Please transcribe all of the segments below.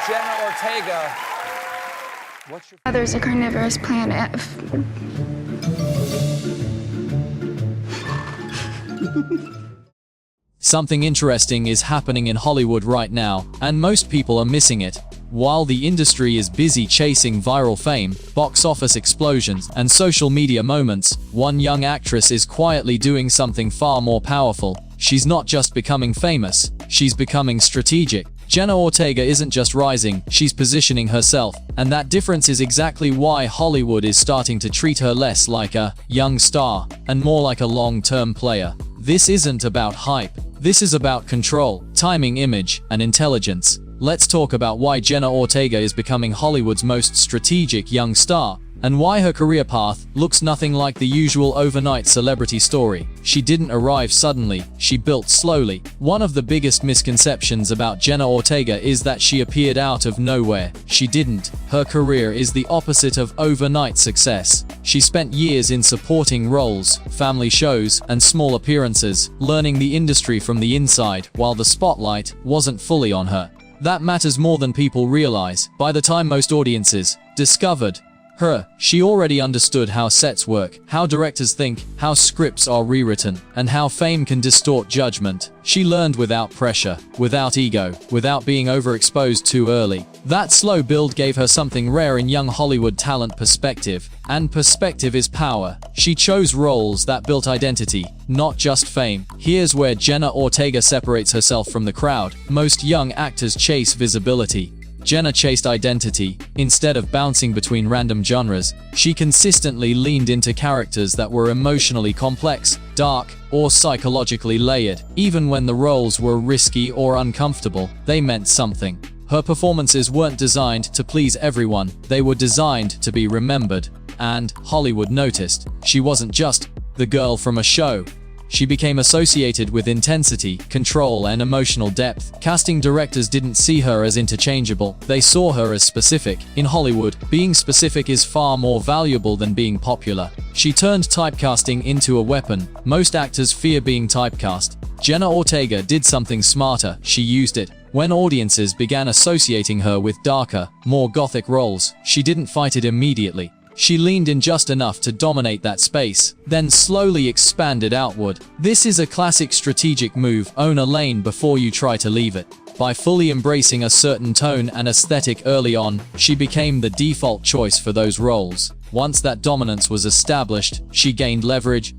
Jenna Ortega, what's your... There's a carnivorous planet. Something interesting is happening in Hollywood right now, and most people are missing it. While the industry is busy chasing viral fame, box office explosions, and social media moments, one young actress is quietly doing something far more powerful. She's not just becoming famous, she's becoming strategic. Jenna Ortega isn't just rising, she's positioning herself, and that difference is exactly why Hollywood is starting to treat her less like a young star and more like a long-term player. This isn't about hype. This is about control, timing, image, and intelligence. Let's talk about why Jenna Ortega is becoming Hollywood's most strategic young star, and why her career path looks nothing like the usual overnight celebrity story. She didn't arrive suddenly, she built slowly. One of the biggest misconceptions about Jenna Ortega is that she appeared out of nowhere. She didn't. Her career is the opposite of overnight success. She spent years in supporting roles, family shows, and small appearances, learning the industry from the inside while the spotlight wasn't fully on her. That matters more than people realize. By the time most audiences discovered her, she already understood how sets work, how directors think, how scripts are rewritten, and how fame can distort judgment. She learned without pressure, without ego, without being overexposed too early. That slow build gave her something rare in young Hollywood talent: perspective. And perspective is power. She chose roles that built identity, not just fame. Here's where Jenna Ortega separates herself from the crowd. Most young actors chase visibility. Jenna chased identity. Instead of bouncing between random genres, she consistently leaned into characters that were emotionally complex, dark, or psychologically layered. Even when the roles were risky or uncomfortable, they meant something. Her performances weren't designed to please everyone, they were designed to be remembered. And Hollywood noticed. She wasn't just the girl from a show. She became associated with intensity, control, and emotional depth. Casting directors didn't see her as interchangeable, they saw her as specific. In Hollywood, being specific is far more valuable than being popular. She turned typecasting into a weapon. Most actors fear being typecast. Jenna Ortega did something smarter. She used it. When audiences began associating her with darker, more gothic roles, she didn't fight it immediately. She leaned in just enough to dominate that space, then slowly expanded outward. This is a classic strategic move: own a lane before you try to leave it. By fully embracing a certain tone and aesthetic early on, she became the default choice for those roles. Once that dominance was established, she gained leverage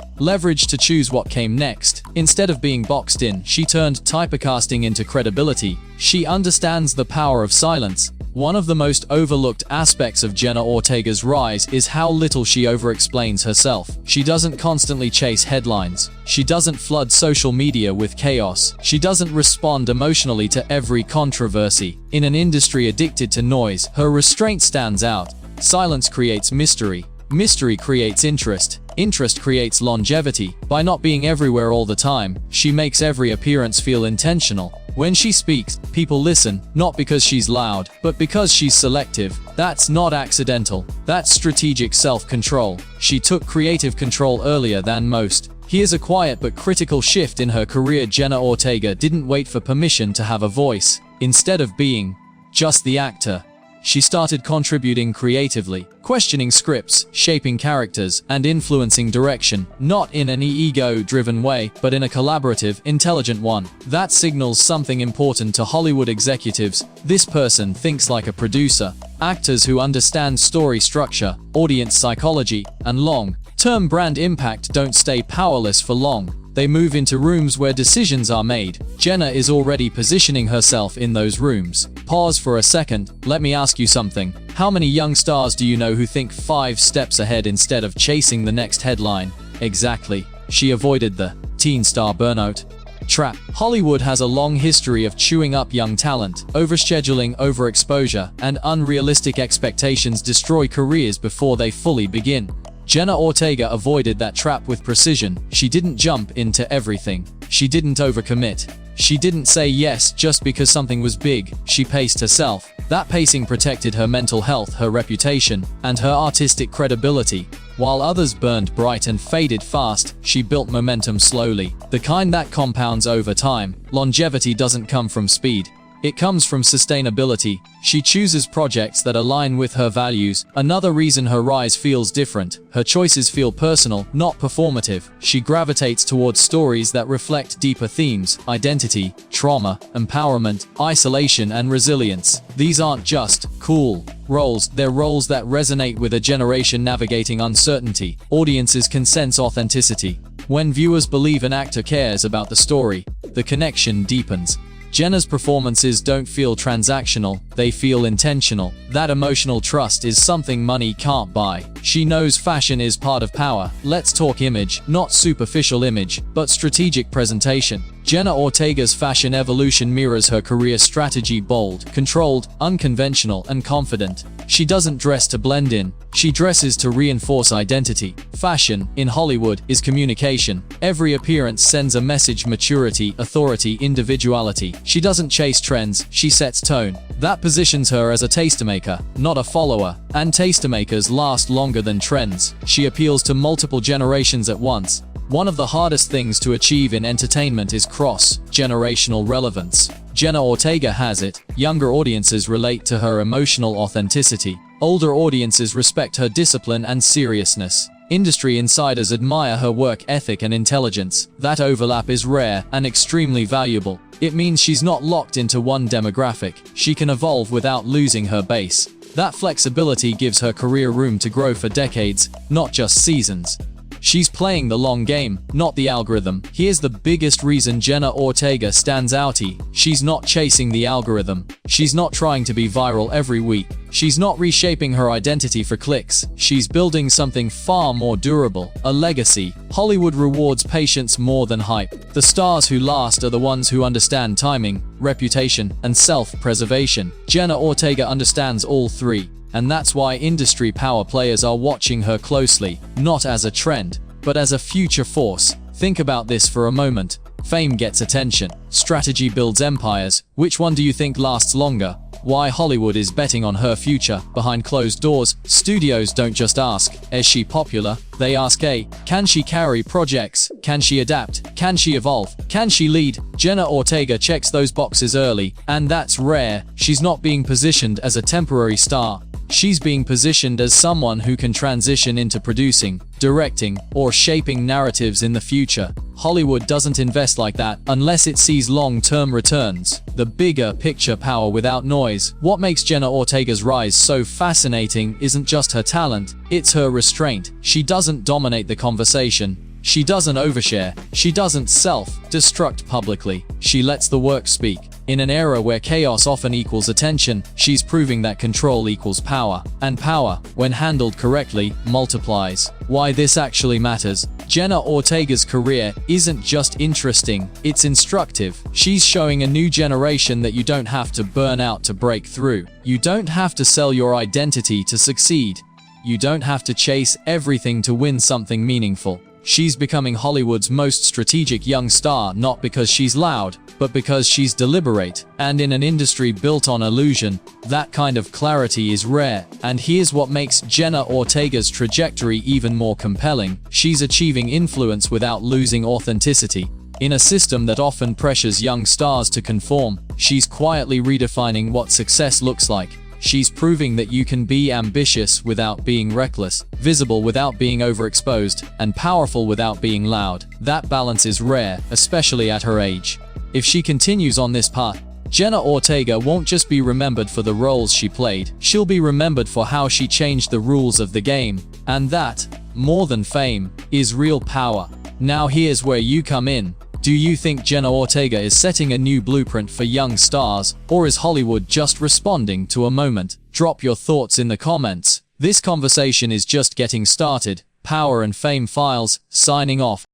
to choose what came next. Instead of being boxed in, she turned typecasting into credibility. She understands the power of silence. One of the most overlooked aspects of Jenna Ortega's rise is how little she overexplains herself. She doesn't constantly chase headlines. She doesn't flood social media with chaos. She doesn't respond emotionally to every controversy. In an industry addicted to noise, her restraint stands out. Silence creates mystery. Mystery creates interest. Interest creates longevity. By not being everywhere all the time, she makes every appearance feel intentional. When she speaks, people listen, not because she's loud, but because she's selective. That's not accidental. That's strategic self-control. She took creative control earlier than most. Here's a quiet but critical shift in her career. Jenna Ortega didn't wait for permission to have a voice. Instead of being just the actor, she started contributing creatively, questioning scripts, shaping characters, and influencing direction, not in an ego-driven way, but in a collaborative, intelligent one. That signals something important to Hollywood executives. This person thinks like a producer. Actors who understand story structure, audience psychology, and long-term brand impact don't stay powerless for long. They move into rooms where decisions are made. Jenna is already positioning herself in those rooms. Pause for a second. Let me ask you something. How many young stars do you know who think 5 steps ahead instead of chasing the next headline? Exactly. She avoided the teen star burnout trap. Hollywood has a long history of chewing up young talent. Overscheduling, overexposure, and unrealistic expectations destroy careers before they fully begin. Jenna Ortega avoided that trap with precision. She didn't jump into everything. She didn't overcommit. She didn't say yes just because something was big. She paced herself. That pacing protected her mental health, her reputation, and her artistic credibility. While others burned bright and faded fast, she built momentum slowly. The kind that compounds over time. Longevity doesn't come from speed. It comes from sustainability. She chooses projects that align with her values. Another reason her rise feels different. Her choices feel personal, not performative. She gravitates towards stories that reflect deeper themes: identity, trauma, empowerment, isolation, and resilience. These aren't just cool roles, they're roles that resonate with a generation navigating uncertainty. Audiences can sense authenticity. When viewers believe an actor cares about the story, the connection deepens. Jenna's performances don't feel transactional, they feel intentional. That emotional trust is something money can't buy. She knows fashion is part of power. Let's talk image, not superficial image, but strategic presentation. Jenna Ortega's fashion evolution mirrors her career strategy: bold, controlled, unconventional, and confident. She doesn't dress to blend in, she dresses to reinforce identity. Fashion, in Hollywood, is communication. Every appearance sends a message: maturity, authority, individuality. She doesn't chase trends, she sets tone. That positions her as a tastemaker, not a follower. And tastemakers last longer than trends. She appeals to multiple generations at once. One of the hardest things to achieve in entertainment is cross-generational relevance. Jenna Ortega has it. Younger audiences relate to her emotional authenticity. Older audiences respect her discipline and seriousness. Industry insiders admire her work ethic and intelligence. That overlap is rare and extremely valuable. It means she's not locked into one demographic. She can evolve without losing her base. That flexibility gives her career room to grow for decades, not just seasons. She's playing the long game, not the algorithm. Here's the biggest reason Jenna Ortega stands out. She's not chasing the algorithm. She's not trying to be viral every week. She's not reshaping her identity for clicks. She's building something far more durable, a legacy. Hollywood rewards patience more than hype. The stars who last are the ones who understand timing, reputation, and self-preservation. Jenna Ortega understands all three. And that's why industry power players are watching her closely, not as a trend, but as a future force. Think about this for a moment. Fame gets attention. Strategy builds empires. Which one do you think lasts longer? Why Hollywood is betting on her future. Behind closed doors, studios don't just ask, is she popular? They ask, can she carry projects? Can she adapt? Can she evolve? Can she lead? Jenna Ortega checks those boxes early, and that's rare. She's not being positioned as a temporary star. She's being positioned as someone who can transition into producing, directing, or shaping narratives in the future. Hollywood doesn't invest like that unless it sees long-term returns. The bigger picture power without noise. What makes Jenna Ortega's rise so fascinating isn't just her talent, it's her restraint. She doesn't dominate the conversation. She doesn't overshare. She doesn't self-destruct publicly. She lets the work speak. In an era where chaos often equals attention, she's proving that control equals power. And power, when handled correctly, multiplies. Why this actually matters. Jenna Ortega's career isn't just interesting, it's instructive. She's showing a new generation that you don't have to burn out to break through. You don't have to sell your identity to succeed. You don't have to chase everything to win something meaningful. She's becoming Hollywood's most strategic young star, not because she's loud, but because she's deliberate. And in an industry built on illusion, that kind of clarity is rare. And here's what makes Jenna Ortega's trajectory even more compelling. She's achieving influence without losing authenticity. In a system that often pressures young stars to conform, she's quietly redefining what success looks like. She's proving that you can be ambitious without being reckless, visible without being overexposed, and powerful without being loud. That balance is rare, especially at her age. If she continues on this path, Jenna Ortega won't just be remembered for the roles she played, she'll be remembered for how she changed the rules of the game. And that, more than fame, is real power. Now here's where you come in. Do you think Jenna Ortega is setting a new blueprint for young stars, or is Hollywood just responding to a moment? Drop your thoughts in the comments. This conversation is just getting started. Power and Fame Files, signing off.